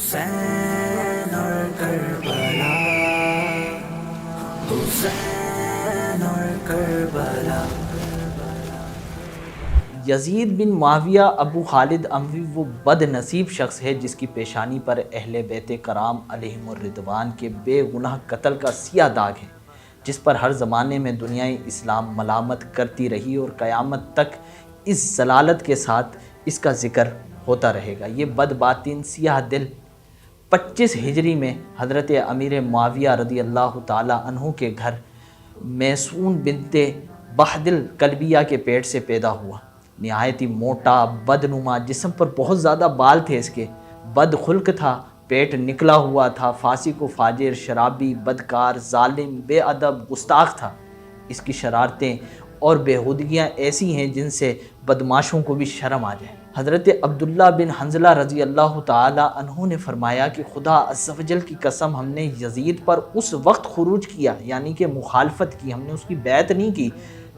حسین اور کربلا، حسین اور کربلا۔ یزید بن معاویہ ابو خالد اموی وہ بد نصیب شخص ہے جس کی پیشانی پر اہل بیت کرام علیہم الرضوان کے بے گناہ قتل کا سیاہ داغ ہے، جس پر ہر زمانے میں دنیائے اسلام ملامت کرتی رہی اور قیامت تک اس ضلالت کے ساتھ اس کا ذکر ہوتا رہے گا۔ یہ بد باطن سیاہ دل 25 ہجری میں حضرت امیر معاویہ رضی اللہ تعالی عنہ کے گھر میسون بنت بہدل کلبیہ کے پیٹ سے پیدا ہوا۔ نہایت ہی موٹا، بدنما، جسم پر بہت زیادہ بال تھے، اس کے بد خلق تھا، پیٹ نکلا ہوا تھا، فاسق و فاجر، شرابی، بدکار، ظالم، بے ادب، گستاخ تھا۔ اس کی شرارتیں اور بےہودگیاں ایسی ہیں جن سے بدماشوں کو بھی شرم آ جائے۔ حضرت عبداللہ بن حنظلہ رضی اللہ تعالی عنہ نے فرمایا کہ خدا عز و جل کی قسم، ہم نے یزید پر اس وقت خروج کیا، یعنی کہ مخالفت کی، ہم نے اس کی بیعت نہیں کی،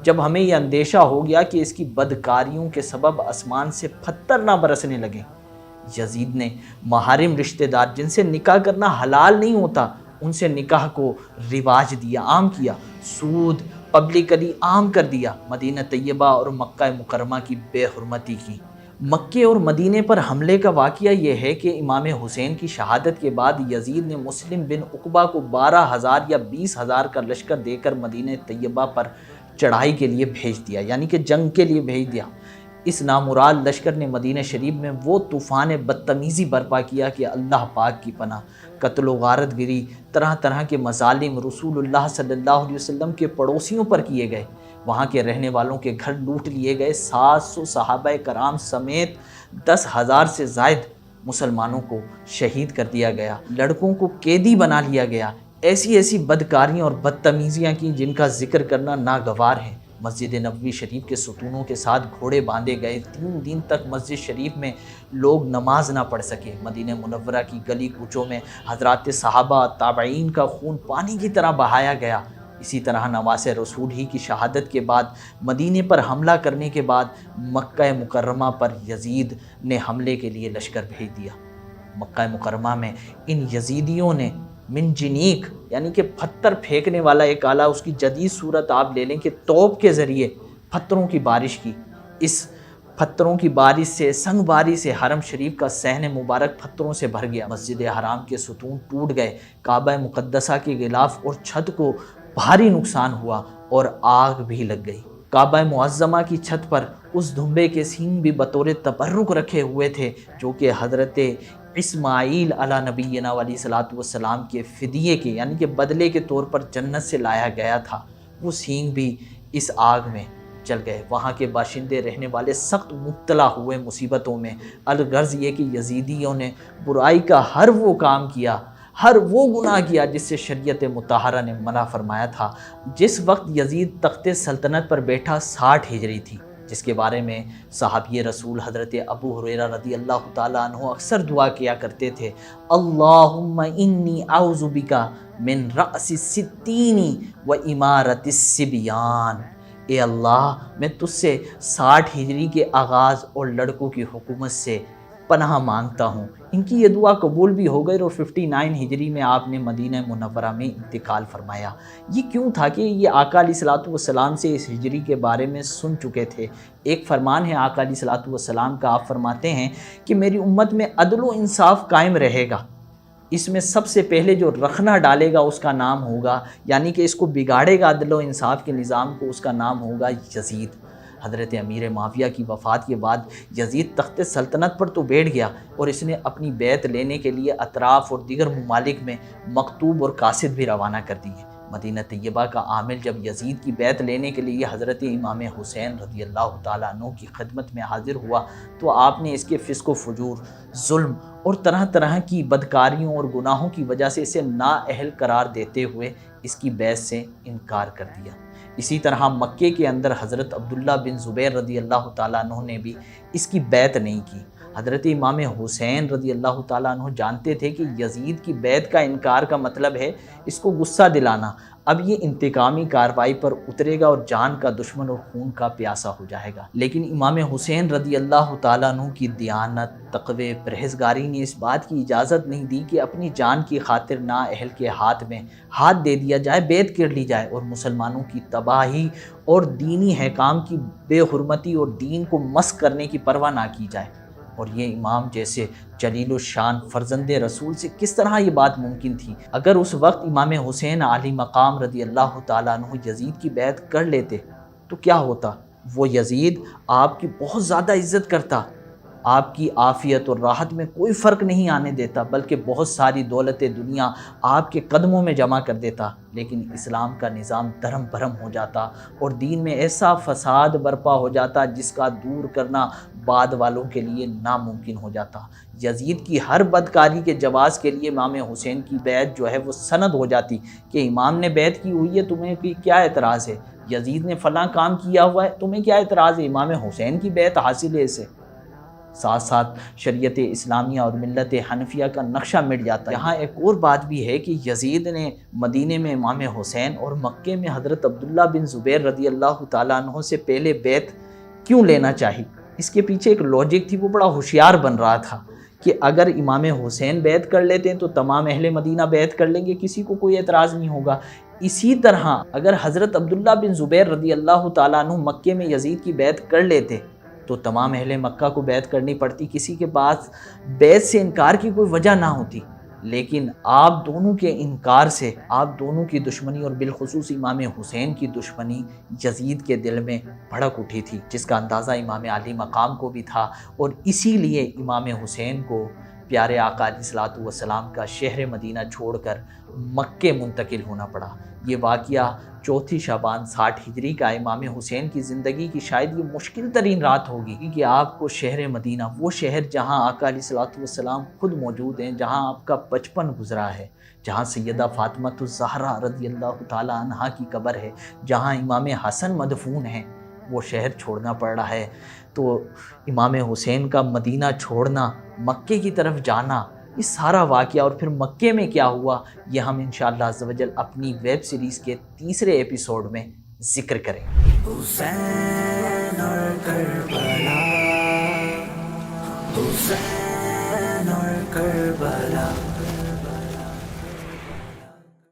جب ہمیں یہ اندیشہ ہو گیا کہ اس کی بدکاریوں کے سبب آسمان سے پتھر نہ برسنے لگیں۔ یزید نے محارم رشتہ دار جن سے نکاح کرنا حلال نہیں ہوتا، ان سے نکاح کو رواج دیا، عام کیا، سود پبلکلی عام کر دیا، مدینہ طیبہ اور مکہ مکرمہ کی بے حرمتی کی۔ مکے اور مدینے پر حملے کا واقعہ یہ ہے کہ امام حسین کی شہادت کے بعد یزید نے مسلم بن عقبہ کو 12,000 یا 20,000 کا لشکر دے کر مدینہ طیبہ پر چڑھائی کے لیے بھیج دیا، یعنی کہ جنگ کے لیے بھیج دیا۔ اس نامراد لشکر نے مدینہ شریف میں وہ طوفان بدتمیزی برپا کیا کہ اللہ پاک کی پناہ، قتل و غارت گری، طرح طرح کے مظالم رسول اللہ صلی اللہ علیہ وسلم کے پڑوسیوں پر کیے گئے۔ وہاں کے رہنے والوں کے گھر لوٹ لیے گئے، 700 صحابہ کرام سمیت 10,000 سے زائد مسلمانوں کو شہید کر دیا گیا، لڑکوں کو قیدی بنا لیا گیا۔ ایسی ایسی بدکاریاں اور بدتمیزیاں کی جن کا ذکر کرنا ناگوار ہے۔ مسجد نبوی شریف کے ستونوں کے ساتھ گھوڑے باندھے گئے، 3 دن تک مسجد شریف میں لوگ نماز نہ پڑھ سکے۔ مدینہ منورہ کی گلی کوچوں میں حضرات صحابہ تابعین کا خون پانی کی طرح بہایا گیا۔ اسی طرح نواس رسول ہی کی شہادت کے بعد مدینے پر حملہ کرنے کے بعد مکہ مکرمہ پر یزید نے حملے کے لیے لشکر بھیج دیا۔ مکہ مکرمہ میں ان یزیدیوں نے منجنیق یعنی کہ پتھر پھینکنے والا ایک آلہ، اس کی جدید صورت آپ لے لیں کہ توپ کے ذریعے پتھروں کی بارش کی۔ اس پتھروں کی بارش سے، سنگ باری سے حرم شریف کا صحن مبارک پتھروں سے بھر گیا، مسجد حرام کے ستون ٹوٹ گئے، کعبہ مقدسہ کے غلاف اور چھت کو بھاری نقصان ہوا اور آگ بھی لگ گئی۔ کعبہ معظمہ کی چھت پر اس دھمبے کے سینگ بھی بطور تبرک رکھے ہوئے تھے جو کہ حضرت اسماعیل علی نبینا علیہ الصلوۃ والسلام کے فدیے کے یعنی کہ بدلے کے طور پر جنت سے لایا گیا تھا، وہ سینگ بھی اس آگ میں جل گئے۔ وہاں کے باشندے رہنے والے سخت مبتلا ہوئے مصیبتوں میں۔ الغرض یہ کہ یزیدیوں نے برائی کا ہر وہ کام کیا، ہر وہ گناہ کیا جس سے شریعت مطہرہ نے منع فرمایا تھا۔ جس وقت یزید تخت سلطنت پر بیٹھا 60 ہجری تھی، جس کے بارے میں صحابی رسول حضرت ابو ہریرہ رضی اللہ تعالیٰ عنہ اکثر دعا کیا کرتے تھے، اللہم انی اعوذ بک من رأس الستین و امارت الصبیان۔ اے اللہ، میں تجھ سے 60 ہجری کے آغاز اور لڑکوں کی حکومت سے پناہ مانگتا ہوں۔ ان کی یہ دعا قبول بھی ہو گئی اور 59 ہجری میں آپ نے مدینہ منورہ میں انتقال فرمایا۔ یہ کیوں تھا کہ یہ آقا علیہ الصلوۃ والسلام سے اس ہجری کے بارے میں سن چکے تھے۔ ایک فرمان ہے آقا علیہ الصلوۃ والسلام کا، آپ فرماتے ہیں کہ میری امت میں عدل و انصاف قائم رہے گا، اس میں سب سے پہلے جو رخنہ ڈالے گا اس کا نام ہوگا، یعنی کہ اس کو بگاڑے گا عدل و انصاف کے نظام کو، اس کا نام ہوگا یزید۔ حضرت امیر معاویہ کی وفات کے بعد یزید تخت سلطنت پر تو بیٹھ گیا اور اس نے اپنی بیعت لینے کے لیے اطراف اور دیگر ممالک میں مکتوب اور قاصد بھی روانہ کر دیے۔ مدینہ طیبہ کا عامل جب یزید کی بیعت لینے کے لیے حضرت امام حسین رضی اللہ تعالیٰ عنہ کی خدمت میں حاضر ہوا تو آپ نے اس کے فسق و فجور، ظلم اور طرح طرح کی بدکاریوں اور گناہوں کی وجہ سے اسے نااہل قرار دیتے ہوئے اس کی بیعت سے انکار کر دیا۔ اسی طرح مکے کے اندر حضرت عبداللہ بن زبیر رضی اللہ تعالیٰ عنہ نے بھی اس کی بیعت نہیں کی۔ حضرت امام حسین رضی اللہ تعالیٰ عنہ جانتے تھے کہ یزید کی بیعت کا انکار کا مطلب ہے اس کو غصہ دلانا، اب یہ انتقامی کارروائی پر اترے گا اور جان کا دشمن اور خون کا پیاسا ہو جائے گا۔ لیکن امام حسین رضی اللہ تعالیٰ عنہ کی دیانت، تقوی، پرہیزگاری نے اس بات کی اجازت نہیں دی کہ اپنی جان کی خاطر نااہل کے ہاتھ میں ہاتھ دے دیا جائے، بیعت کر لی جائے اور مسلمانوں کی تباہی اور دینی حکام کی بے حرمتی اور دین کو مسخ کرنے کی پرواہ نہ کی جائے۔ اور یہ امام جیسے جلیل الشان فرزند رسول سے کس طرح یہ بات ممکن تھی؟ اگر اس وقت امام حسین عالی مقام رضی اللہ تعالیٰ عنہ یزید کی بیعت کر لیتے تو کیا ہوتا؟ وہ یزید آپ کی بہت زیادہ عزت کرتا، آپ کی عافیت اور راحت میں کوئی فرق نہیں آنے دیتا، بلکہ بہت ساری دولت دنیا آپ کے قدموں میں جمع کر دیتا، لیکن اسلام کا نظام دھرم بھرم ہو جاتا اور دین میں ایسا فساد برپا ہو جاتا جس کا دور کرنا بعد والوں کے لیے ناممکن ہو جاتا۔ یزید کی ہر بدکاری کے جواز کے لیے امام حسین کی بیعت جو ہے وہ سند ہو جاتی کہ امام نے بیعت کی ہوئی ہے، تمہیں کیا اعتراض ہے؟ یزید نے فلاں کام کیا ہوا ہے، تمہیں کیا اعتراض ہے؟ امام حسین کی بیعت حاصل ہے اسے۔ ساتھ ساتھ شریعت اسلامیہ اور ملت حنفیہ کا نقشہ مٹ جاتا ہے۔ یہاں ایک اور بات بھی ہے کہ یزید نے مدینے میں امام حسین اور مکے میں حضرت عبداللہ بن زبیر رضی اللہ تعالیٰ عنہ سے پہلے بیعت کیوں لینا چاہی؟ اس کے پیچھے ایک لاجک تھی، وہ بڑا ہوشیار بن رہا تھا کہ اگر امام حسین بیعت کر لیتے ہیں تو تمام اہل مدینہ بیعت کر لیں گے، کسی کو کوئی اعتراض نہیں ہوگا۔ اسی طرح اگر حضرت عبداللہ بن زبیر رضی اللہ تعالیٰ عنہ مکے میں یزید کی بیعت کر لیتے تو تمام اہل مکہ کو بیعت کرنی پڑتی، کسی کے پاس بیعت سے انکار کی کوئی وجہ نہ ہوتی۔ لیکن آپ دونوں کے انکار سے آپ دونوں کی دشمنی اور بالخصوص امام حسین کی دشمنی یزید کے دل میں بھڑک اٹھی تھی، جس کا اندازہ امام علی مقام کو بھی تھا، اور اسی لیے امام حسین کو پیارے آقا علیہ الصلوۃ والسلام کا شہر مدینہ چھوڑ کر مکے منتقل ہونا پڑا۔ یہ واقعہ 4 شعبان 60 ہجری کا امام حسین کی زندگی کی شاید یہ مشکل ترین رات ہوگی کہ آپ کو شہر مدینہ، وہ شہر جہاں آقا علیہ الصلوۃ والسلام خود موجود ہیں، جہاں آپ کا بچپن گزرا ہے، جہاں سیدہ فاطمہ الزہرا رضی اللہ تعالی عنہا کی قبر ہے، جہاں امام حسن مدفون ہیں، وہ شہر چھوڑنا پڑ رہا ہے۔ تو امام حسین کا مدینہ چھوڑنا، مکے کی طرف جانا، یہ سارا واقعہ اور پھر مکے میں کیا ہوا، یہ ہم انشاءاللہ عز و جل اپنی ویب سیریز کے 3 ایپیسوڈ میں ذکر کریں گے۔ حسین اور کربلا، حسین اور کربلا۔